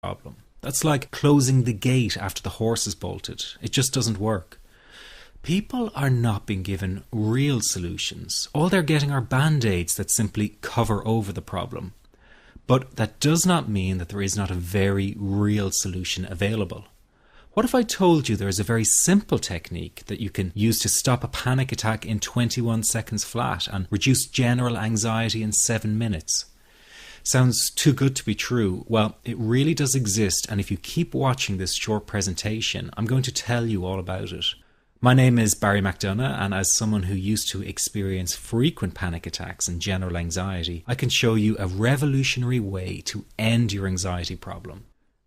problem. That's like closing the gate after the horse is bolted. It just doesn't work. People are not being given real solutions. All they're getting are band-aids that simply cover over the problem. But that does not mean that there is not a very real solution available. What if I told you there is a very simple technique that you can use to stop a panic attack in 21 seconds flat and reduce general anxiety in 7 minutes? Sounds too good to be true. Well, it really does exist, and if you keep watching this short presentation, I'm going to tell you all about it. My name is Barry McDonough, and as someone who used to experience frequent panic attacks and general anxiety, I can show you a revolutionary way to end your anxiety problem.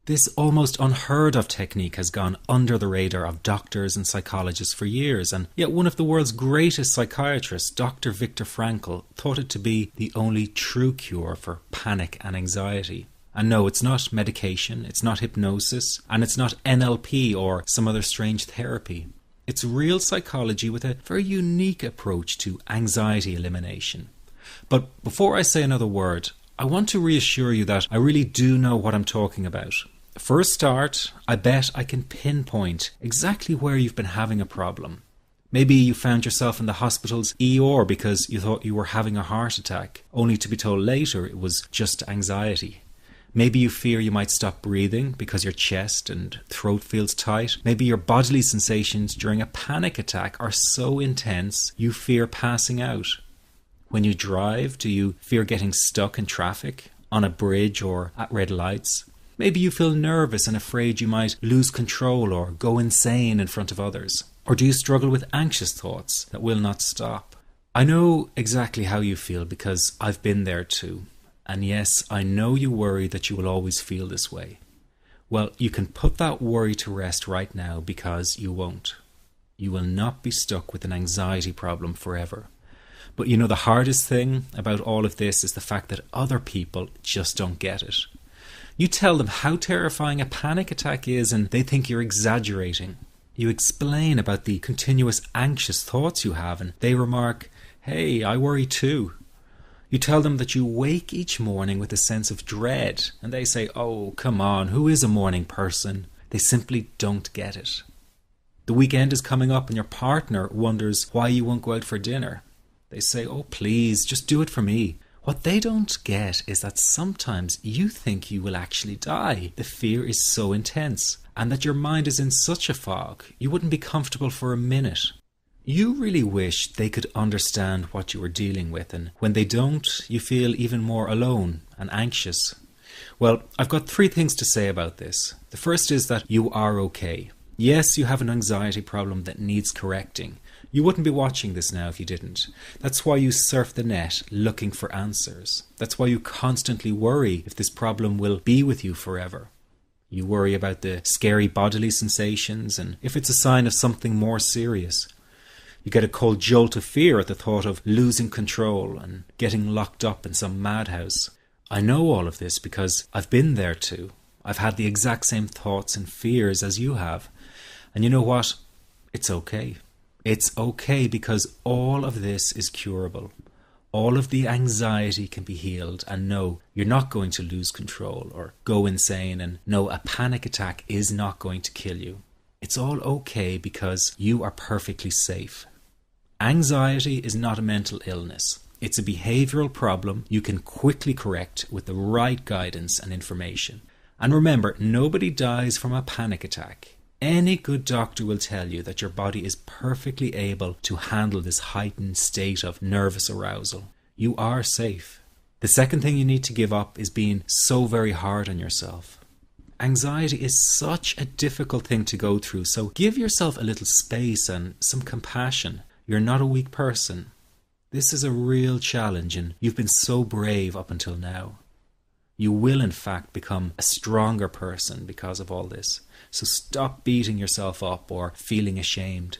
This almost unheard of technique has gone under the radar of doctors and psychologists for years, and yet one of the world's greatest psychiatrists, Dr. Viktor Frankl, thought it to be the only true cure for panic and anxiety. And no, it's not medication, it's not hypnosis, and it's not NLP or some other strange therapy. It's real psychology with a very unique approach to anxiety elimination. But before I say another word, I want to reassure you that I really do know what I'm talking about. For a start, I bet I can pinpoint exactly where you've been having a problem. Maybe you found yourself in the hospital's ER because you thought you were having a heart attack, only to be told later it was just anxiety. Maybe you fear you might stop breathing because your chest and throat feels tight. Maybe your bodily sensations during a panic attack are so intense you fear passing out. When you drive, do you fear getting stuck in traffic, on a bridge or at red lights? Maybe you feel nervous and afraid you might lose control or go insane in front of others. Or do you struggle with anxious thoughts that will not stop? I know exactly how you feel because I've been there too. And yes, I know you worry that you will always feel this way. Well, you can put that worry to rest right now because you won't. You will not be stuck with an anxiety problem forever. But you know, the hardest thing about all of this is the fact that other people just don't get it. You tell them how terrifying a panic attack is and they think you're exaggerating. You explain about the continuous anxious thoughts you have and they remark, "Hey, I worry too." You tell them that you wake each morning with a sense of dread and they say, "Oh, come on, who is a morning person?" They simply don't get it. The weekend is coming up and your partner wonders why you won't go out for dinner. They say, "Oh, please, just do it for me." What they don't get is that sometimes you think you will actually die. The fear is so intense, and that your mind is in such a fog, you wouldn't be comfortable for a minute. You really wish they could understand what you are dealing with, and when they don't, you feel even more alone and anxious. Well, I've got 3 things to say about this. The first is that you are okay. Yes, you have an anxiety problem that needs correcting. You wouldn't be watching this now if you didn't. That's why you surf the net looking for answers. That's why you constantly worry if this problem will be with you forever. You worry about the scary bodily sensations and if it's a sign of something more serious. You get a cold jolt of fear at the thought of losing control and getting locked up in some madhouse. I know all of this because I've been there too. I've had the exact same thoughts and fears as you have. And you know what? It's okay. It's okay because all of this is curable. All of the anxiety can be healed, and no, you're not going to lose control or go insane, and no, a panic attack is not going to kill you. It's all okay because you are perfectly safe. Anxiety is not a mental illness. It's a behavioral problem you can quickly correct with the right guidance and information. And remember, nobody dies from a panic attack. Any good doctor will tell you that your body is perfectly able to handle this heightened state of nervous arousal. You are safe. The second thing you need to give up is being so very hard on yourself. Anxiety is such a difficult thing to go through, so give yourself a little space and some compassion. You're not a weak person. This is a real challenge and you've been so brave up until now. You will in fact become a stronger person because of all this. So stop beating yourself up or feeling ashamed.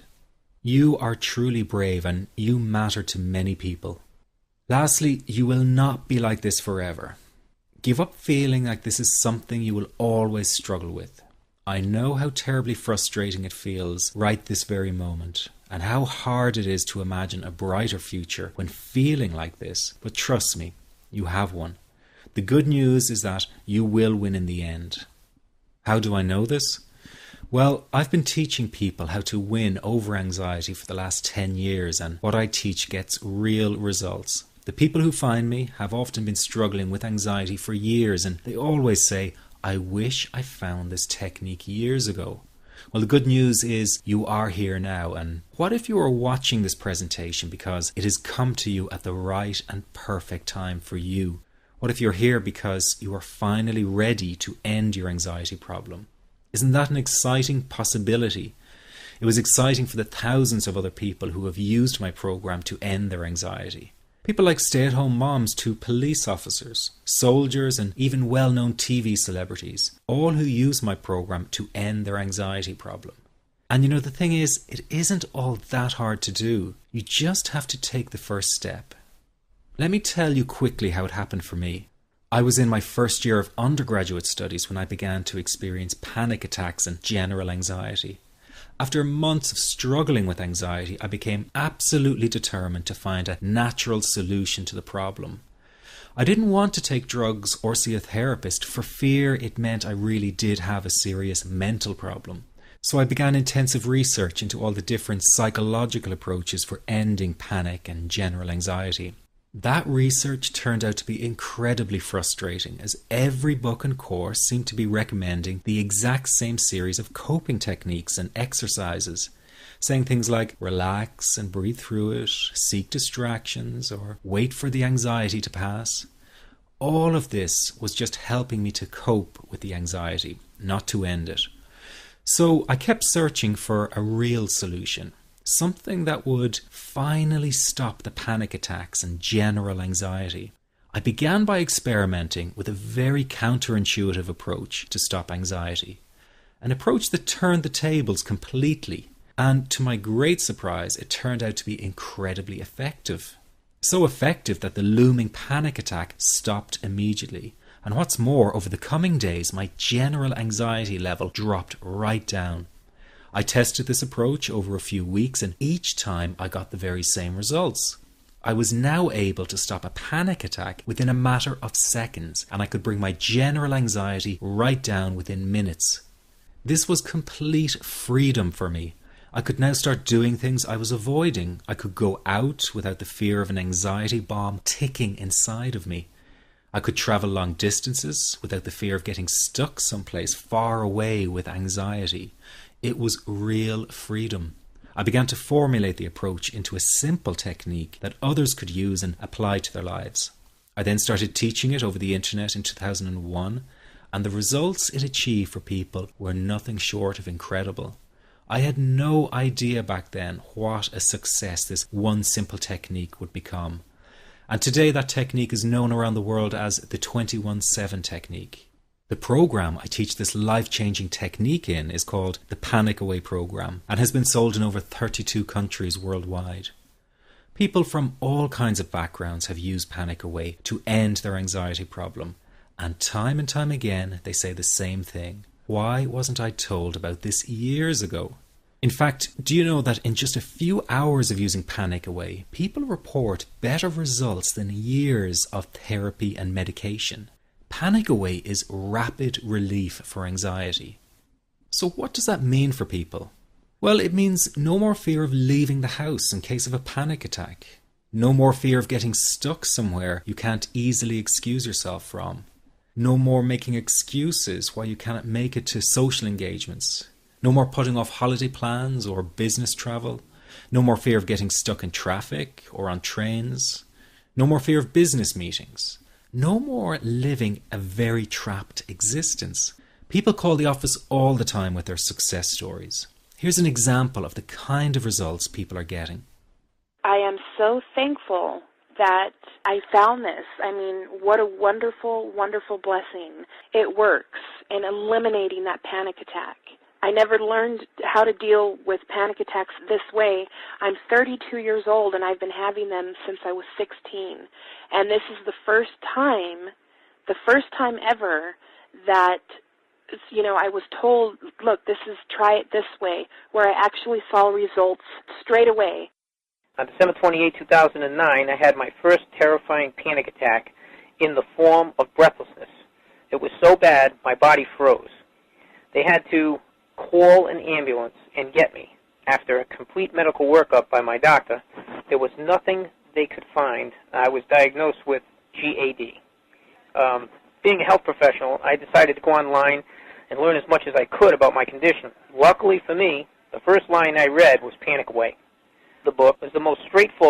You are truly brave and you matter to many people. Lastly, you will not be like this forever. Give up feeling like this is something you will always struggle with. I know how terribly frustrating it feels right this very moment, and how hard it is to imagine a brighter future when feeling like this, but trust me, you have one. The good news is that you will win in the end. How do I know this? Well, I've been teaching people how to win over anxiety for the last 10 years, and what I teach gets real results. The people who find me have often been struggling with anxiety for years, and they always say, I wish I found this technique years ago. Well, the good news is you are here now, and what if you are watching this presentation because it has come to you at the right and perfect time for you? What if you're here because you are finally ready to end your anxiety problem? Isn't that an exciting possibility? It was exciting for the thousands of other people who have used my program to end their anxiety. People like stay-at-home moms to police officers, soldiers, and even well-known TV celebrities, all who use my program to end their anxiety problem. And you know, the thing is, it isn't all that hard to do. You just have to take the first step. Let me tell you quickly how it happened for me. I was in my first year of undergraduate studies when I began to experience panic attacks and general anxiety. After months of struggling with anxiety, I became absolutely determined to find a natural solution to the problem. I didn't want to take drugs or see a therapist for fear it meant I really did have a serious mental problem. So I began intensive research into all the different psychological approaches for ending panic and general anxiety. That research turned out to be incredibly frustrating, as every book and course seemed to be recommending the exact same series of coping techniques and exercises, saying things like relax and breathe through it, seek distractions, or wait for the anxiety to pass. All of this was just helping me to cope with the anxiety, not to end it. So I kept searching for a real solution. Something that would finally stop the panic attacks and general anxiety. I began by experimenting with a very counterintuitive approach to stop anxiety. An approach that turned the tables completely. And to my great surprise, it turned out to be incredibly effective. So effective that the looming panic attack stopped immediately. And what's more, over the coming days, my general anxiety level dropped right down. I tested this approach over a few weeks, and each time I got the very same results. I was now able to stop a panic attack within a matter of seconds, and I could bring my general anxiety right down within minutes. This was complete freedom for me. I could now start doing things I was avoiding. I could go out without the fear of an anxiety bomb ticking inside of me. I could travel long distances without the fear of getting stuck someplace far away with anxiety. It was real freedom. I began to formulate the approach into a simple technique that others could use and apply to their lives. I then started teaching it over the internet in 2001, and the results it achieved for people were nothing short of incredible. I had no idea back then what a success this one simple technique would become. And today that technique is known around the world as the 21-7 technique. The program I teach this life-changing technique in is called the Panic Away program and has been sold in over 32 countries worldwide. People from all kinds of backgrounds have used Panic Away to end their anxiety problem, and time again they say the same thing. Why wasn't I told about this years ago? In fact, do you know that in just a few hours of using Panic Away, people report better results than years of therapy and medication? Panic Away is rapid relief for anxiety. So what does that mean for people? Well, it means no more fear of leaving the house in case of a panic attack. No more fear of getting stuck somewhere you can't easily excuse yourself from. No more making excuses why you cannot make it to social engagements. No more putting off holiday plans or business travel. No more fear of getting stuck in traffic or on trains. No more fear of business meetings. No more living a very trapped existence. People call the office all the time with their success stories. Here's an example of the kind of results people are getting. I am so thankful that I found this. I mean, what a wonderful, wonderful blessing. It works in eliminating that panic attack. I never learned how to deal with panic attacks this way. I'm 32 years old, and I've been having them since I was 16. And this is the first time ever that, I was told, look, try it this way, where I actually saw results straight away. On December 28, 2009, I had my first terrifying panic attack in the form of breathlessness. It was so bad, my body froze. They had to call an ambulance and get me. After a complete medical workup by my doctor, there was nothing they could find. I was diagnosed with GAD. Being a health professional, I decided to go online and learn as much as I could about my condition. Luckily for me, the first line I read was Panic Away. The book was the most straightforward